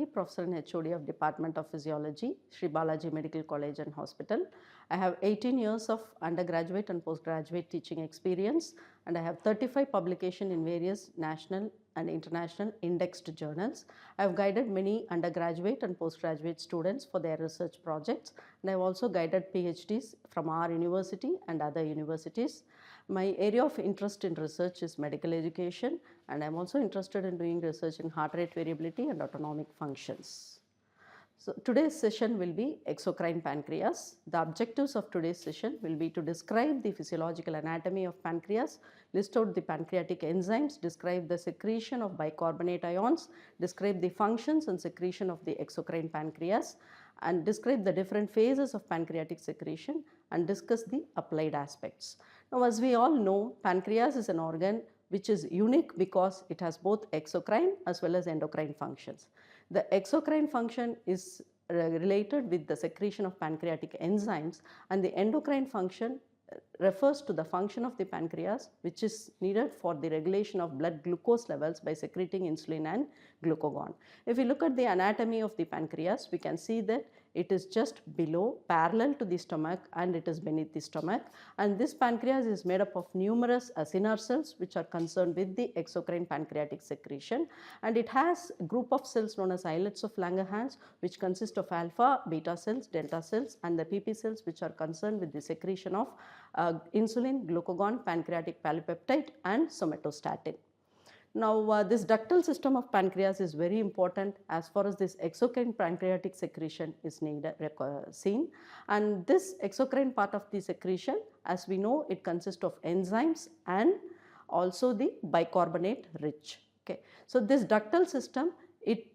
Devaki, Professor and HOD of Department of Physiology, Sree Balaji Medical College and Hospital. I have 18 years of undergraduate and postgraduate teaching experience, and I have 35 publications in various national and international indexed journals. I have guided many undergraduate and postgraduate students for their research projects, and I have also guided PhDs from our university and other universities. My area of interest in research is medical education, and I am also interested in doing research in heart rate variability and autonomic functions. So today's session will be exocrine pancreas. The objectives of today's session will be to describe the physiological anatomy of pancreas, list out the pancreatic enzymes, describe the secretion of bicarbonate ions, describe the functions and secretion of the exocrine pancreas, and describe the different phases of pancreatic secretion and discuss the applied aspects. Now, as we all know, pancreas is an organ which is unique because it has both exocrine as well as endocrine functions. The exocrine function is related with the secretion of pancreatic enzymes, and the endocrine function refers to the function of the pancreas which is needed for the regulation of blood glucose levels by secreting insulin and glucagon. If we look at the anatomy of the pancreas, we can see that it is just below, parallel to the stomach, and it is beneath the stomach, and this pancreas is made up of numerous acinar cells which are concerned with the exocrine pancreatic secretion, and it has a group of cells known as islets of Langerhans which consist of alpha, beta cells, delta cells, and the PP cells which are concerned with the secretion of insulin, glucagon, pancreatic polypeptide and somatostatin. Now, this ductal system of pancreas is very important as far as this exocrine pancreatic secretion is seen, and this exocrine part of the secretion, as we know, it consists of enzymes and also the bicarbonate rich. Okay. So, this ductal system, it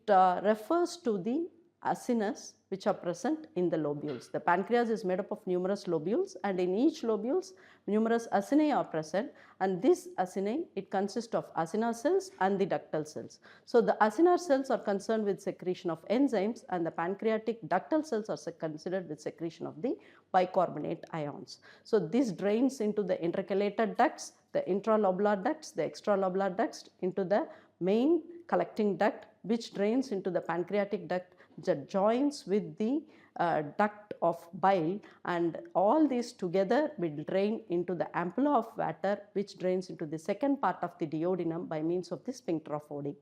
refers to the acinas which are present in the lobules. The pancreas is made up of numerous lobules, and in each lobules numerous acinae are present, and this acinae, it consists of acinar cells and the ductal cells. So, the acinar cells are concerned with secretion of enzymes, and the pancreatic ductal cells are considered with secretion of the bicarbonate ions. So, this drains into the intercalated ducts, the intralobular ducts, the extralobular ducts, into the main collecting duct which drains into the pancreatic duct that joins with the duct of bile, and all these together will drain into the ampulla of water which drains into the second part of the duodenum by means of the sphincter of Oddi.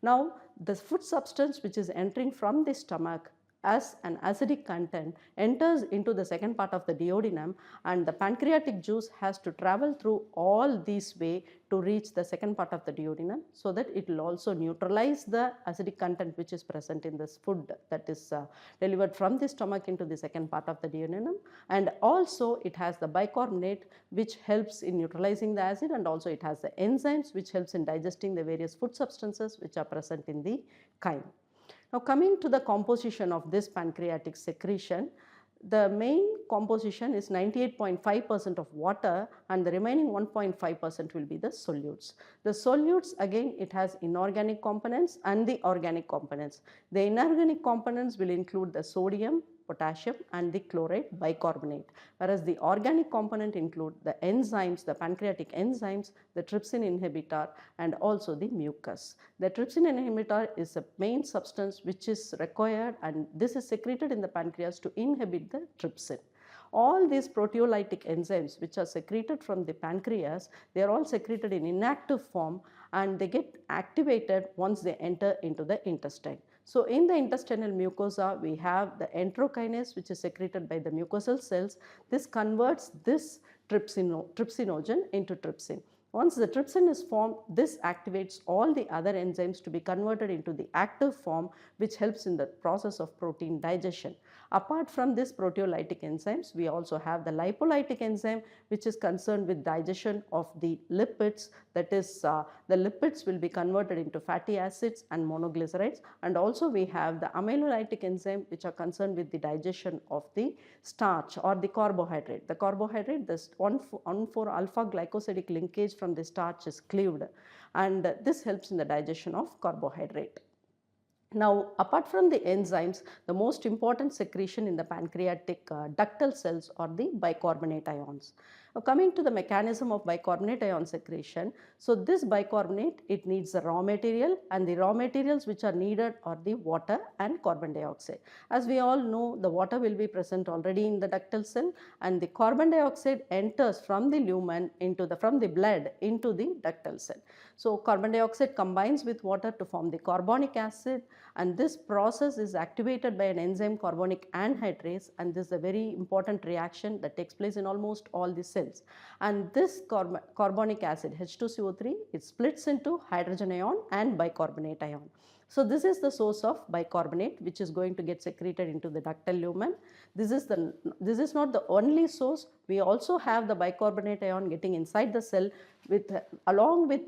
Now, the food substance which is entering from the stomach as an acidic content enters into the second part of the duodenum, and the pancreatic juice has to travel through all these way to reach the second part of the duodenum, so that it will also neutralize the acidic content which is present in this food that is delivered from the stomach into the second part of the duodenum, and also it has the bicarbonate which helps in neutralizing the acid, and also it has the enzymes which helps in digesting the various food substances which are present in the chyme. Now, coming to the composition of this pancreatic secretion, the main composition is 98.5% of water, and the remaining 1.5% will be the solutes. The solutes, again, it has inorganic components and the organic components. The inorganic components will include the sodium, potassium and the chloride bicarbonate, whereas the organic component include the enzymes, the pancreatic enzymes, the trypsin inhibitor and also the mucus. The trypsin inhibitor is a main substance which is required, and this is secreted in the pancreas to inhibit the trypsin. All these proteolytic enzymes which are secreted from the pancreas, they are all secreted in inactive form, and they get activated once they enter into the intestine. So, in the intestinal mucosa, we have the enterokinase which is secreted by the mucosal cells. This converts this trypsinogen into trypsin. Once the trypsin is formed, this activates all the other enzymes to be converted into the active form, which helps in the process of protein digestion. Apart from this proteolytic enzymes, we also have the lipolytic enzyme which is concerned with digestion of the lipids, that is the lipids will be converted into fatty acids and monoglycerides, and also we have the amylolytic enzyme which are concerned with the digestion of the starch or the carbohydrate. The carbohydrate, this 1,4-alpha glycosidic linkage from the starch is cleaved, and this helps in the digestion of carbohydrate. Now, apart from the enzymes, the most important secretion in the pancreatic ductal cells are the bicarbonate ions. Now coming to the mechanism of bicarbonate ion secretion, so this bicarbonate, it needs the raw material, and the raw materials which are needed are the water and carbon dioxide. As we all know, the water will be present already in the ductal cell, and the carbon dioxide enters from the lumen from the blood into the ductal cell. So carbon dioxide combines with water to form the carbonic acid, and this process is activated by an enzyme carbonic anhydrase, and this is a very important reaction that takes place in almost all the cells. And this carbonic acid H2CO3, it splits into hydrogen ion and bicarbonate ion. So this is the source of bicarbonate which is going to get secreted into the ductal lumen. This is not the only source. We also have the bicarbonate ion getting inside the cell along with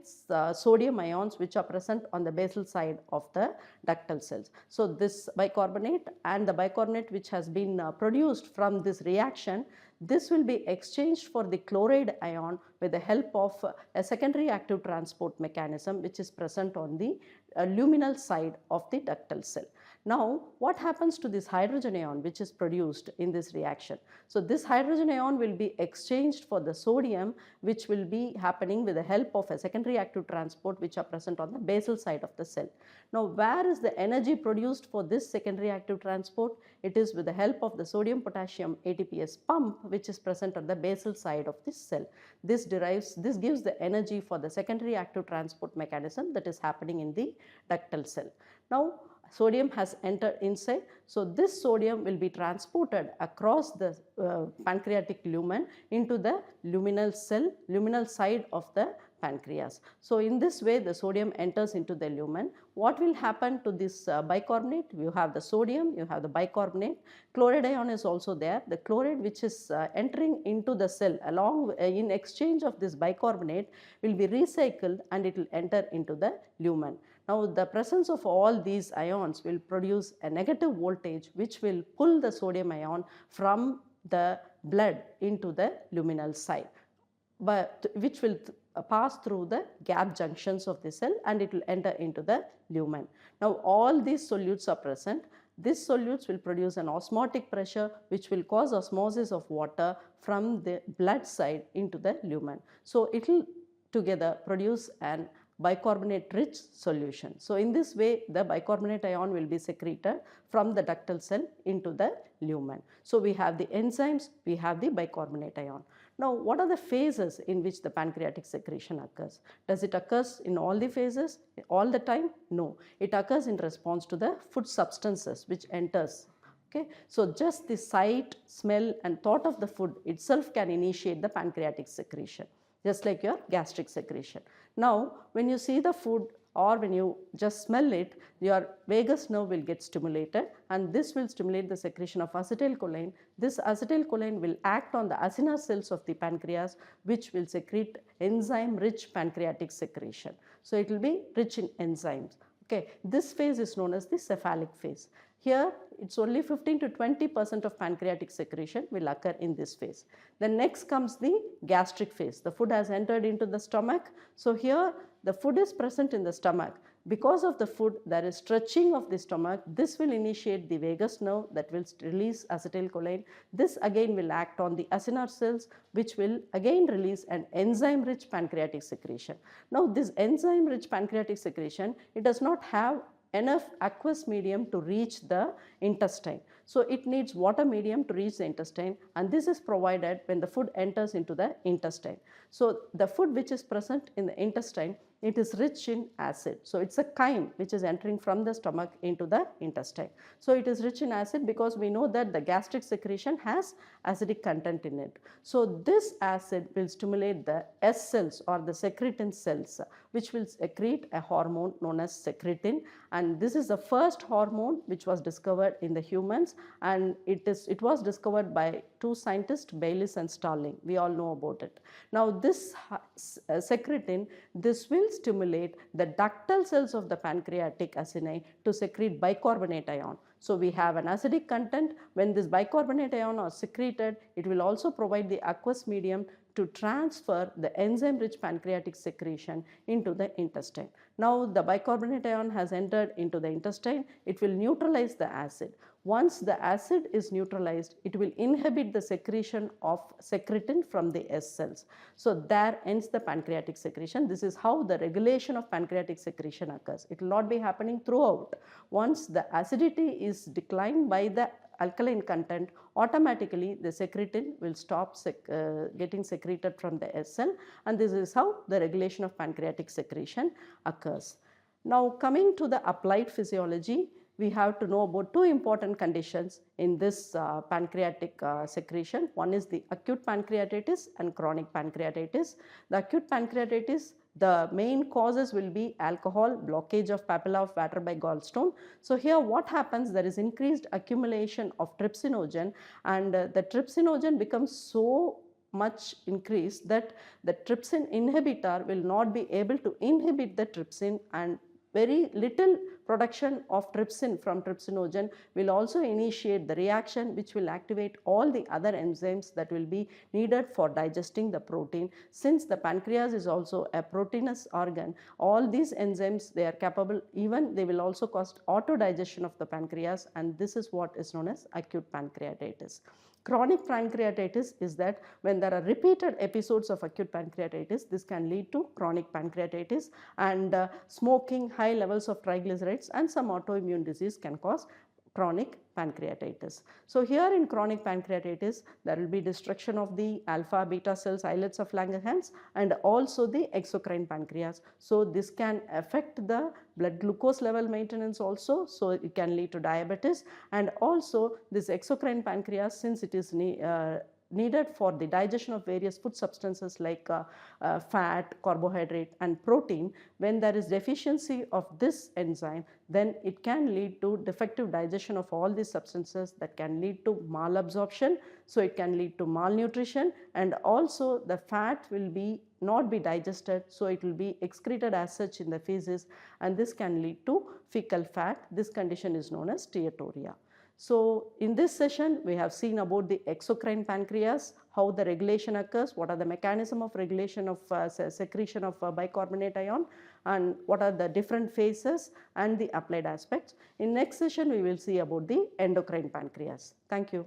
sodium ions which are present on the basal side of the ductal cells. So this bicarbonate and the bicarbonate which has been produced from this reaction, this will be exchanged for the chloride ion with the help of a secondary active transport mechanism which is present on the luminal side of the ductal cell. Now what happens to this hydrogen ion which is produced in this reaction? So this hydrogen ion will be exchanged for the sodium which will be happening with the help of a secondary active transport which are present on the basal side of the cell. Now where is the energy produced for this secondary active transport? It is with the help of the sodium potassium ATPase pump which is present on the basal side of this cell. This gives the energy for the secondary active transport mechanism that is happening in the ductal cell. Now sodium has entered inside, so this sodium will be transported across the pancreatic lumen into the luminal side of the pancreas. So in this way the sodium enters into the lumen. What will happen to this bicarbonate? You have the sodium, you have the bicarbonate, chloride ion is also there. The chloride which is entering into the cell along in exchange of this bicarbonate will be recycled and it will enter into the lumen. Now the presence of all these ions will produce a negative voltage which will pull the sodium ion from the blood into the luminal side, but which will pass through the gap junctions of the cell and it will enter into the lumen. Now all these solutes are present. These solutes will produce an osmotic pressure which will cause osmosis of water from the blood side into the lumen. So it will together produce an bicarbonate rich solution. So in this way the bicarbonate ion will be secreted from the ductal cell into the lumen. So we have the enzymes, we have the bicarbonate ion. Now what are the phases in which the pancreatic secretion occurs? Does it occur in all the phases all the time? No, it occurs in response to the food substances which enters. Okay, so just the sight, smell and thought of the food itself can initiate the pancreatic secretion, just like your gastric secretion. Now when you see the food or when you just smell it, your vagus nerve will get stimulated and this will stimulate the secretion of acetylcholine. This acetylcholine will act on the acinar cells of the pancreas which will secrete enzyme rich pancreatic secretion. So it will be rich in enzymes. Okay, this phase is known as the cephalic phase. Here it's only 15 to 20% of pancreatic secretion will occur in this phase. Then next comes the gastric phase. The food has entered into the stomach. So here the food is present in the stomach. Because of the food there is stretching of the stomach. This will initiate the vagus nerve that will release acetylcholine. This again will act on the acinar cells which will again release an enzyme rich pancreatic secretion. Now this enzyme rich pancreatic secretion, it does not have enough aqueous medium to reach the intestine. So it needs water medium to reach the intestine and this is provided when the food enters into the intestine. So the food which is present in the intestine, it is rich in acid. So it's a chyme which is entering from the stomach into the intestine. So it is rich in acid because we know that the gastric secretion has acidic content in it. So this acid will stimulate the S cells or the secretin cells which will secrete a hormone known as secretin, and this is the first hormone which was discovered in the humans, and it was discovered by two scientists, Baylis and Starling. We all know about it. Now this secretin, this will stimulate the ductal cells of the pancreatic acini to secrete bicarbonate ion. So we have an acidic content. When this bicarbonate ion are secreted, it will also provide the aqueous medium to transfer the enzyme-rich pancreatic secretion into the intestine. Now the bicarbonate ion has entered into the intestine, it will neutralize the acid. Once the acid is neutralized, it will inhibit the secretion of secretin from the S cells. So there ends the pancreatic secretion. This is how the regulation of pancreatic secretion occurs. It will not be happening throughout. Once the acidity is declined by the alkaline content, automatically the secretin will stop getting secreted from the S cell, and this is how the regulation of pancreatic secretion occurs. Now coming to the applied physiology, we have to know about two important conditions in this pancreatic secretion. One is the acute pancreatitis and chronic pancreatitis. The acute pancreatitis, the main causes will be alcohol, blockage of papilla of Vater by gallstone. So here what happens, there is increased accumulation of trypsinogen, and the trypsinogen becomes so much increased that the trypsin inhibitor will not be able to inhibit the trypsin, and very little production of trypsin from trypsinogen will also initiate the reaction which will activate all the other enzymes that will be needed for digesting the protein. Since the pancreas is also a proteinous organ, all these enzymes, they are capable, even they will also cause autodigestion of the pancreas, and this is what is known as acute pancreatitis. Chronic pancreatitis is that when there are repeated episodes of acute pancreatitis, this can lead to chronic pancreatitis, and smoking, high levels of triglycerides and some autoimmune disease can cause chronic pancreatitis. So here in chronic pancreatitis, there will be destruction of the alpha beta cells, islets of Langerhans, and also the exocrine pancreas. So this can affect the blood glucose level maintenance also, so it can lead to diabetes, and also this exocrine pancreas, since it is needed for the digestion of various food substances like fat, carbohydrate and protein, when there is deficiency of this enzyme, then it can lead to defective digestion of all these substances that can lead to malabsorption. So it can lead to malnutrition, and also the fat will not be digested, so it will be excreted as such in the feces, and this can lead to fecal fat. This condition is known as steatorrhea. So in this session, we have seen about the exocrine pancreas, how the regulation occurs, what are the mechanism of regulation of secretion of bicarbonate ion, and what are the different phases and the applied aspects. In next session, we will see about the endocrine pancreas. Thank you.